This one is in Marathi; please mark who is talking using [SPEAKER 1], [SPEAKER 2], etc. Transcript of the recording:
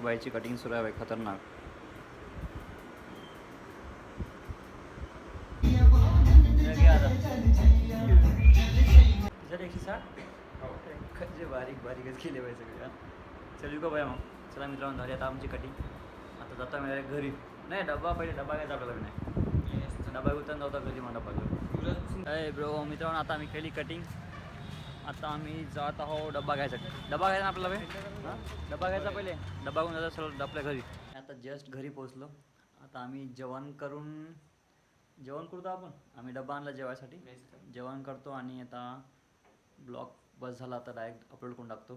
[SPEAKER 1] बाईची कटिंग सुरू आहे बाई, खतरनाक. बारीक बारीकच केले पाहिजे सगळे. चल का बाया मग. चला मित्रांनो, झाली आता आमची कटिंग. आता जाता मिळाले घरी. नाही डबा, पहिले डबा घ्यायचा आपल्याला. नाही डबा उतरून जाता घरी मला पाहिजे. अरे ब्रो मित्रांनो, आता आम्ही केली कटिंग. आता आम्ही जात आहो डबा घ्यायचा. डबा घ्यायचा आपल्याला हां, डबा घ्यायचा पहिले. डबा घेऊन जायचा सर्व आपल्या घरी. आता जस्ट घरी पोहोचलो. आता आम्ही जेवण करतो आपण. आम्ही डबा आणला जेवायसाठी. जेवण करतो आणि आता ब्लॉग बस झाला, आता डायरेक्ट अपलोड करून टाकतो.